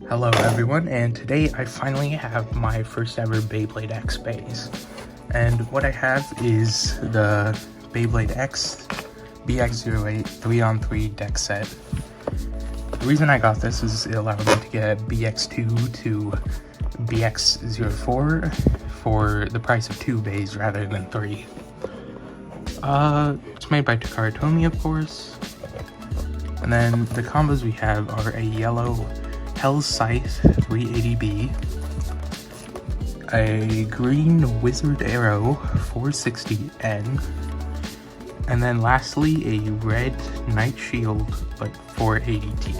Hello everyone, and today I finally have my first ever Beyblade X base. And what I have is the Beyblade X BX-08 3-on-3 deck set. The reason I got this is it allowed me to get BX2 to BX-04 for the price of 2 bays rather than 3. It's made by Tomy, of course. And then the combos we have are a yellow Hell's Scythe 380B, a green Wizard Arrow 460N, and then lastly a red Knight Shield but 480T.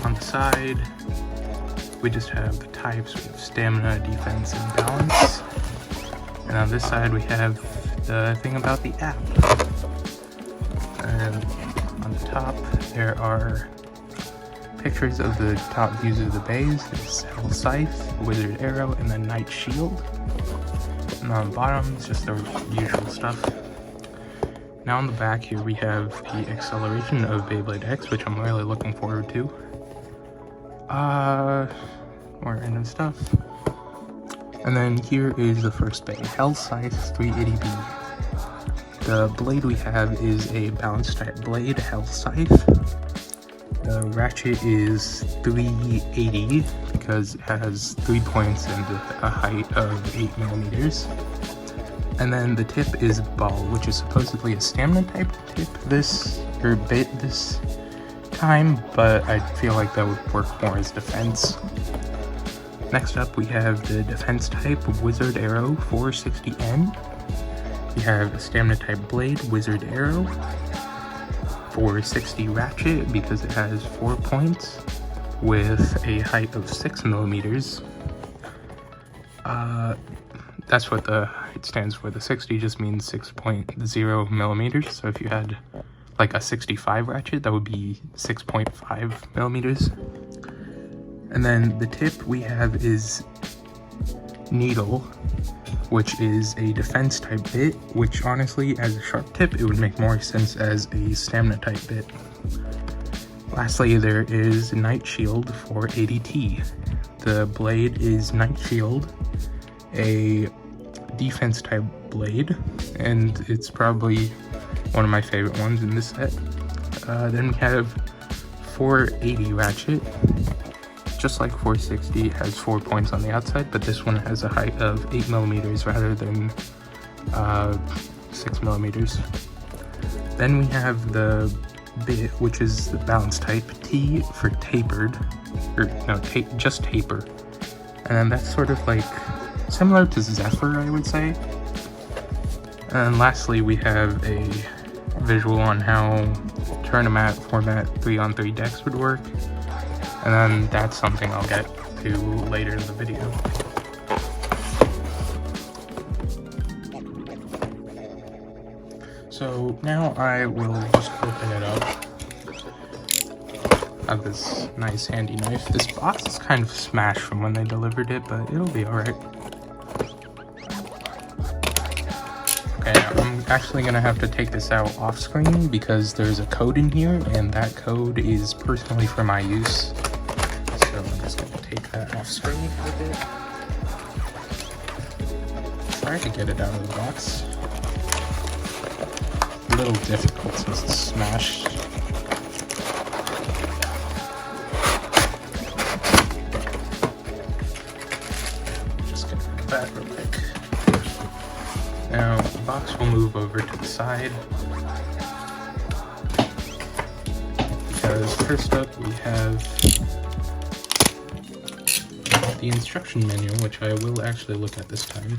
On the side, we just have the types with stamina, defense, and balance. And on this side we have the thing about the app. And on the top there are pictures of the top views of the bays. It's Hell's Scythe, Wizard Arrow, and then Knight Shield. And on the bottom, it's just the usual stuff. Now on the back here we have the acceleration of Beyblade X, which I'm really looking forward to. More random stuff. And then here is the first bay, Hell's Scythe 380B. The blade we have is a balanced type blade, Hell's Scythe. The ratchet is 380 because it has 3 points and a height of 8mm. And then the tip is ball, which is supposedly a stamina type tip this time, but I feel like that would work more as defense. Next up we have the defense type Wizard Arrow 460N. We have a stamina type blade Wizard Arrow 460 ratchet because it has 4 points with a height of 6mm. That's what the height stands for. The 60 just means 6.0mm. So if you had like a 65 ratchet, that would be 6.5mm. And then the tip we have is needle, which is a defense type bit, which honestly, as a sharp tip, it would make more sense as a stamina type bit. Lastly, there is Knight Shield 480T. The blade is Knight Shield, a defense type blade, and it's probably one of my favorite ones in this set. Then we have 480 ratchet. Just like 460, it has 4 points on the outside, but this one has a height of 8mm rather than 6mm. Then we have the bit, which is the balance type, T for tapered, or no, just taper. And then that's sort of like similar to Zephyr, I would say. And lastly, we have a visual on how tournament format 3-on-3 decks would work. And then that's something I'll get to later in the video. So now I will just open it up. I have this nice handy knife. This box is kind of smashed from when they delivered it, but it'll be alright. Okay, I'm actually gonna have to take this out off screen because there's a code in here, and that code is personally for my use. So I'm just going to take that off screen for a bit. Try to get it out of the box. A little difficult since it's smashed. Just get rid of that real quick. Now the box will move over to the side. Because first up we have the instruction manual, which I will actually look at this time.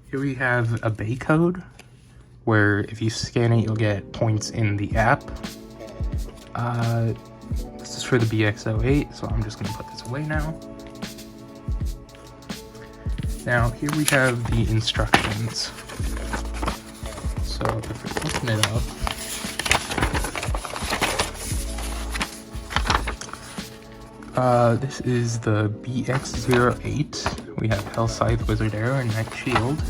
Here we have a bay code, where if you scan it, you'll get points in the app. This is for the BX-08, so I'm just going to put this away now. Now, here we have the instructions. So if we open it up, this is the BX-08. We have Hell's Scythe, Wizard Arrow, and Knight Shield.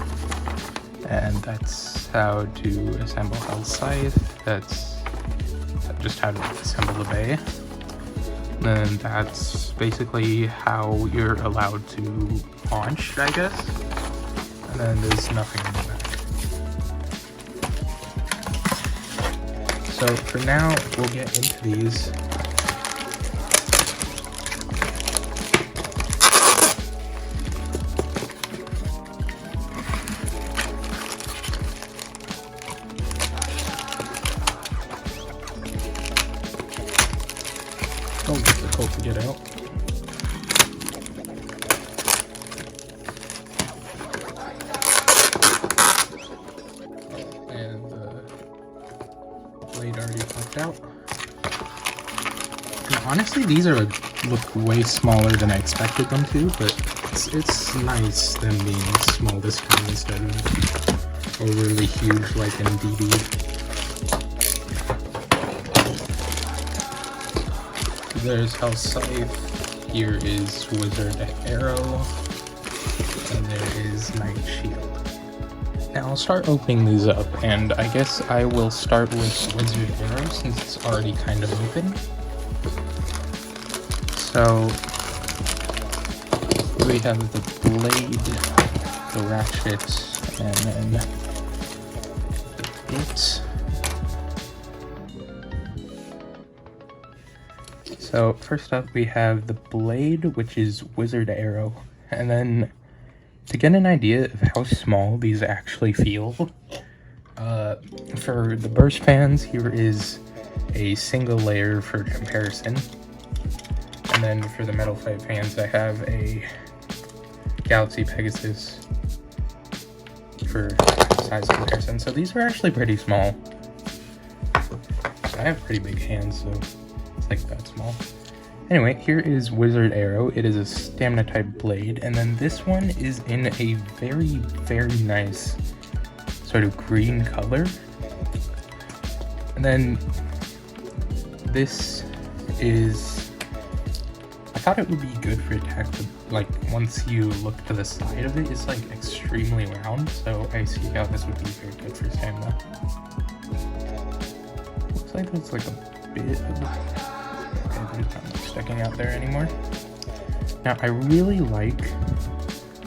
And that's how to assemble Hell's Scythe. That's just how to assemble the bay. Then that's basically how you're allowed to launch, I guess. And then there's nothing in the back. So for now, we'll get into these. Oh, difficult to get out. And the blade already popped out. And honestly, these look way smaller than I expected them to, but it's nice them being small this time instead of overly huge like in DB. There's Hell Scythe, here is Wizard Arrow, and there is Night Shield. Now I'll start opening these up, and I guess I will start with Wizard Arrow since it's already kind of open. So we have the blade, the ratchet, and then the bit. So first up we have the blade, which is Wizard Arrow, and then to get an idea of how small these actually feel, for the burst fans, here is a single layer for comparison, and then for the metal fight fans I have a Galaxy Pegasus for size comparison. So these are actually pretty small. I have pretty big hands, so it's like that small. Anyway, here is Wizard Arrow. It is a stamina type blade, and then this one is in a very, very nice sort of green color. And then this is, I thought it would be good for attack, but like once you look to the side of it, it's like extremely round, so I see how this would be very good for stamina. Looks like there's like a bit of it. Okay, it's not sticking out there anymore. Now I really like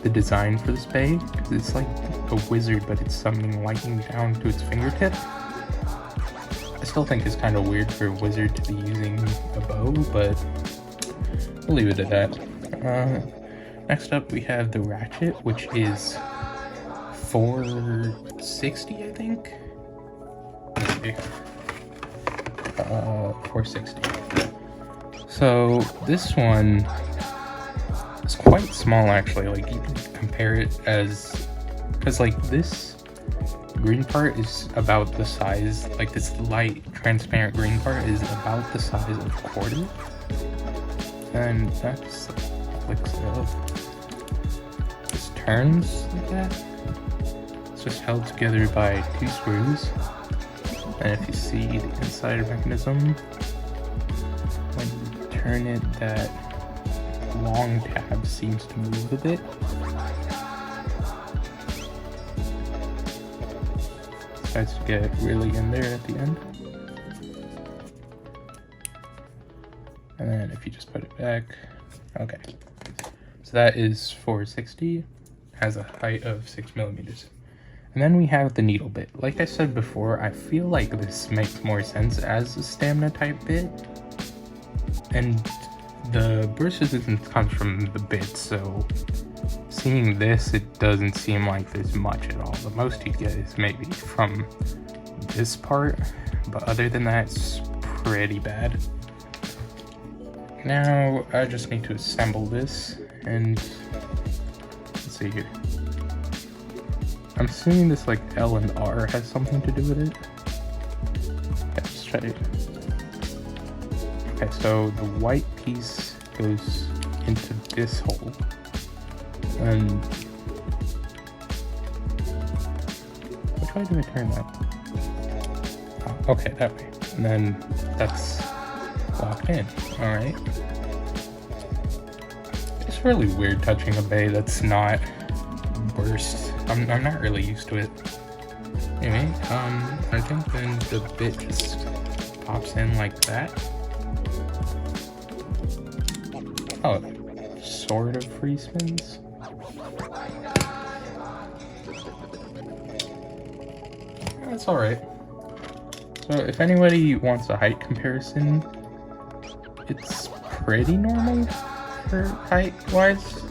the design for this bay, because it's like a wizard, but it's summoning lightning down to its fingertip. I still think it's kind of weird for a wizard to be using a bow, but we'll leave it at that. Next up we have the ratchet, which is 460, I think? Let's see. 460. So this one is quite small actually, like you can compare it as, because like this green part is about the size, like this light transparent green part is about the size of a quarter, and that's like so just turns like that. It's just held together by 2 screws, and if you see the inside mechanism, when you turn it, that long tab seems to move a bit. Tries to get really in there at the end. And then if you just put it back, okay. So that is 460, has a height of 6 millimeters. And then we have the needle bit. Like I said before, I feel like this makes more sense as a stamina type bit. And the burst resistance comes from the bit, so seeing this, it doesn't seem like there's much at all. The most you get is maybe from this part, but other than that, it's pretty bad. Now, I just need to assemble this, and let's see here. I'm assuming this like L and R has something to do with it. Okay, let's try it. Okay, so the white piece goes into this hole, and which way do I turn that? Oh, okay, that way. And then that's locked in. All right. It's really weird touching a bay that's not burst. I'm not really used to it. Anyway, I think then the bit just pops in like that. Oh, sort of free spins. That's alright. So if anybody wants a height comparison, it's pretty normal for height-wise.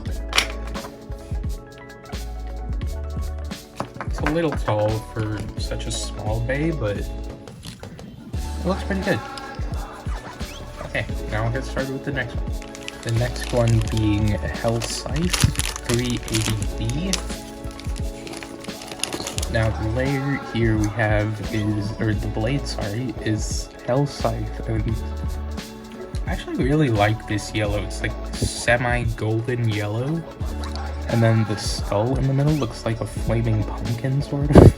It's a little tall for such a small bay, but it looks pretty good. Okay, now we'll get started with the next one. The next one being Hell Scythe 380B. Now the layer here we have is, or the blade, sorry, is Hell Scythe, and I actually really like this yellow. It's like semi-golden yellow, and then the skull in the middle looks like a flaming pumpkin, sort of.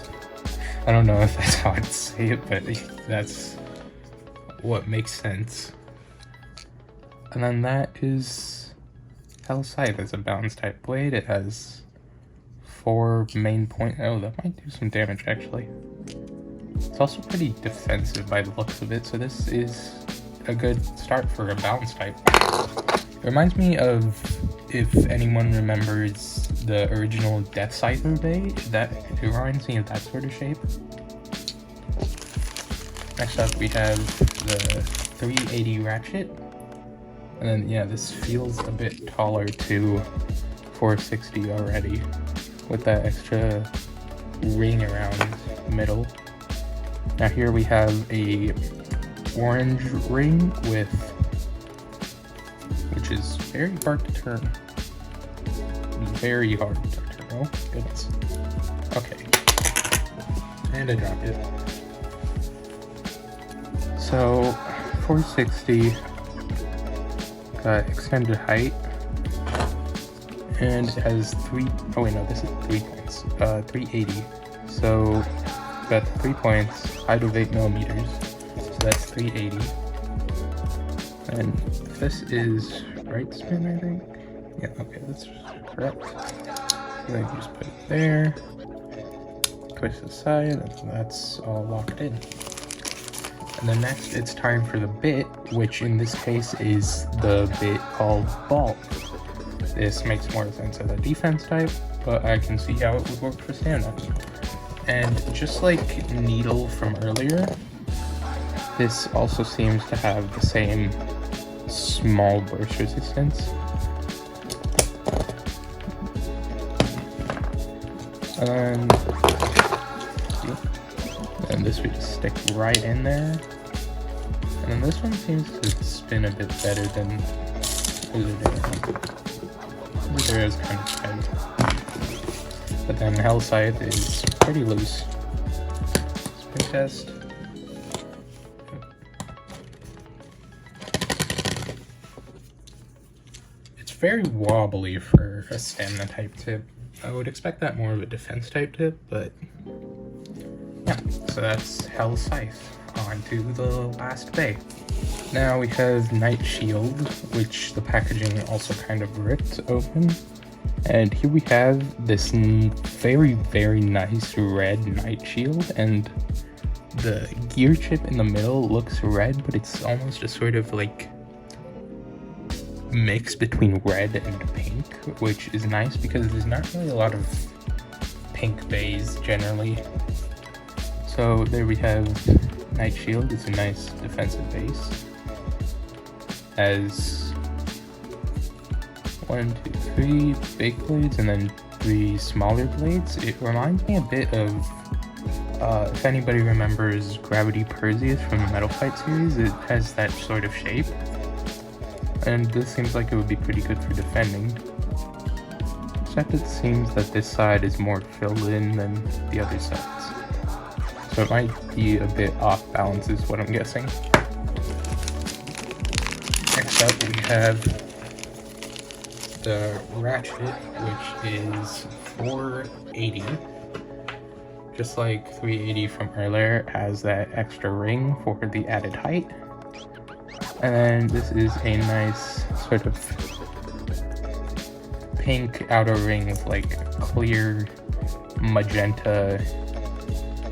I don't know if that's how I'd say it, but that's what makes sense. And then that is Hell Scythe as a balance type blade. It has 4 main points. Oh, that might do some damage actually. It's also pretty defensive by the looks of it, so this is a good start for a balance type. It reminds me of, if anyone remembers the original Death Scyther Bay, that it reminds me of that sort of shape. Next up we have the 380 Ratchet. And then, yeah, this feels a bit taller to 460 already, with that extra ring around the middle. Now here we have a orange ring which is very hard to turn. Very hard to turn. Oh, goodness. Okay. And I dropped it. So, 460. Got extended height, and it has 3 points, 380, so got 3 points, height of 8 millimeters, so that's 380, and this is right spin, I think, yeah, okay, that's correct, so then you just put it there, twist the side, and that's all locked in. And then next, it's time for the bit, which in this case is the bit called Ball. This makes more sense as a defense type, but I can see how it would work for stand-ups. And just like Needle from earlier, this also seems to have the same small burst resistance. And this we just stick right in there. And then this one seems to spin a bit better than Wizard is kind of tight. But then Hell Scythe is pretty loose. Spin test. It's very wobbly for a stamina type tip. I would expect that more of a defense type tip, but yeah, so that's Hell Scythe. On to the last bay. Now we have Night Shield, which the packaging also kind of ripped open. And here we have this very, very nice red Night Shield, and the gear chip in the middle looks red, but it's almost a sort of like mix between red and pink, which is nice because there's not really a lot of pink bays generally. So there we have Night Shield. It's a nice defensive base. Has 1, 2, 3 big blades and then 3 smaller blades. It reminds me a bit of, if anybody remembers Gravity Perseus from the Metal Fight series, it has that sort of shape. And this seems like it would be pretty good for defending. Except it seems that this side is more filled in than the other sides. So it might be a bit off balance is what I'm guessing. Next up we have the Ratchet, which is 480. Just like 380 from earlier, it has that extra ring for the added height. And then this is a nice sort of pink outer ring with like clear magenta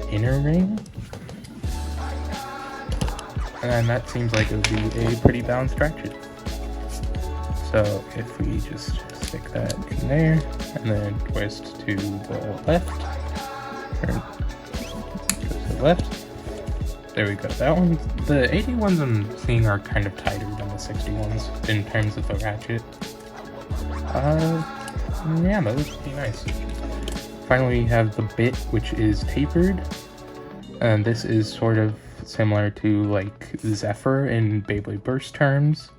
inner ring. And then that seems like it would be a pretty balanced ratchet. So if we just stick that in there, and then twist to the left, or twist to the left. There we go, that one. The 80 ones I'm seeing are kind of tighter than the 60 ones in terms of the ratchet. Yeah, that looks pretty nice. Finally, we have the bit, which is tapered. And this is sort of similar to like Zephyr in Beyblade Burst terms.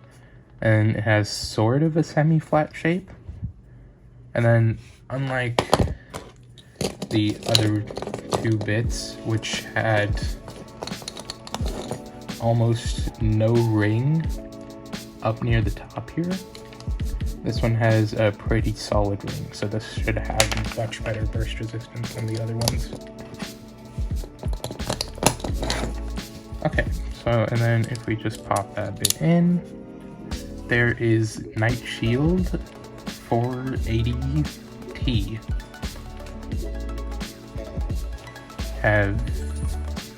And it has sort of a semi-flat shape. And then, unlike the other two bits, which had almost no ring up near the top here, this one has a pretty solid ring, so this should have much better burst resistance than the other ones. Okay, so and then if we just pop that bit in, there is Night Shield 480T.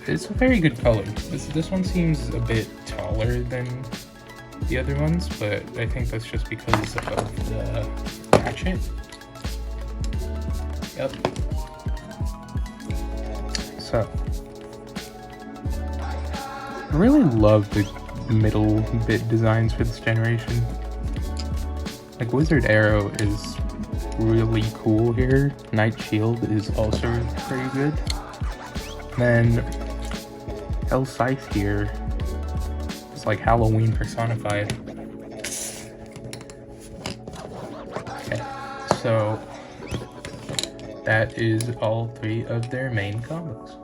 It's a very good color. This one seems a bit taller than the other ones, but I think that's just because of the ratchet. Yep. So, I really love the middle bit designs for this generation. Like, Wizard Arrow is really cool here. Night Shield is also pretty good. And then Hell Scythe here is like Halloween personified. Okay, so that is all three of their main combos.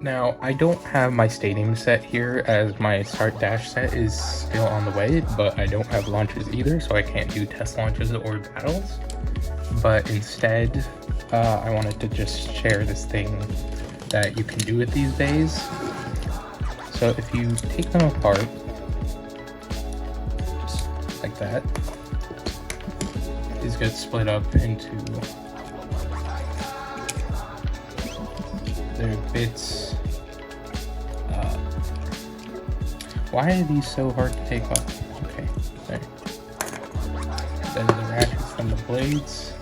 Now, I don't have my stadium set here, as my start dash set is still on the way, but I don't have launches either, so I can't do test launches or battles. But instead, I wanted to just share this thing that you can do with these bays. So if you take them apart, just like that, these get split up into their bits. Why are these so hard to take off? Okay, there. Then the ratchets from the blades.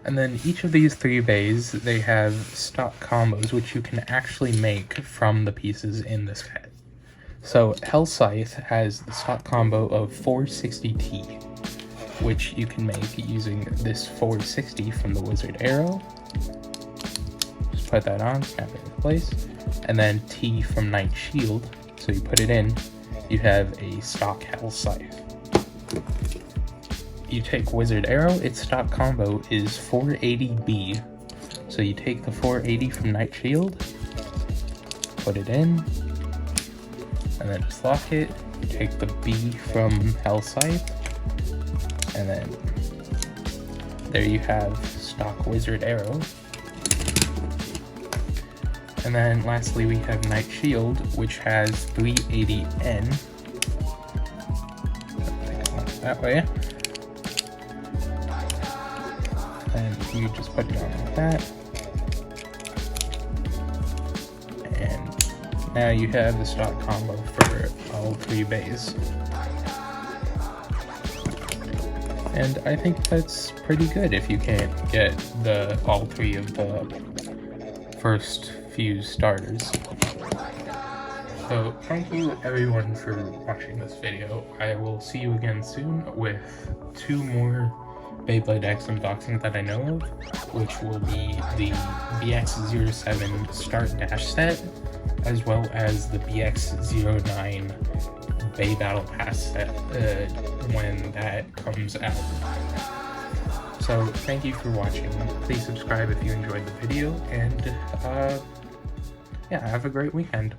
And then each of these three bays, they have stock combos, which you can actually make from the pieces in this kit. So Hell Scythe has the stock combo of 460T, which you can make using this 460 from the Wizard Arrow. Just put that on, snap it in place. And then T from Night Shield, so you put it in, you have a stock Hell Scythe. You take Wizard Arrow, its stock combo is 480B. So you take the 480 from Night Shield, put it in, and then just lock it. You take the B from Hell Scythe, and then there you have stock Wizard Arrow. And then lastly we have Night Shield, which has 380N. That way. And you just put it on like that. And now you have the stock combo for all three bays. And I think that's pretty good if you can't get all three of the first few starters. So thank you everyone for watching this video. I will see you again soon with 2 more Beyblade X unboxing that I know of, which will be the BX-07 Start Dash set, as well as the BX-09 Bay Battle Pass set when that comes out. So thank you for watching. Please subscribe if you enjoyed the video, and yeah, have a great weekend.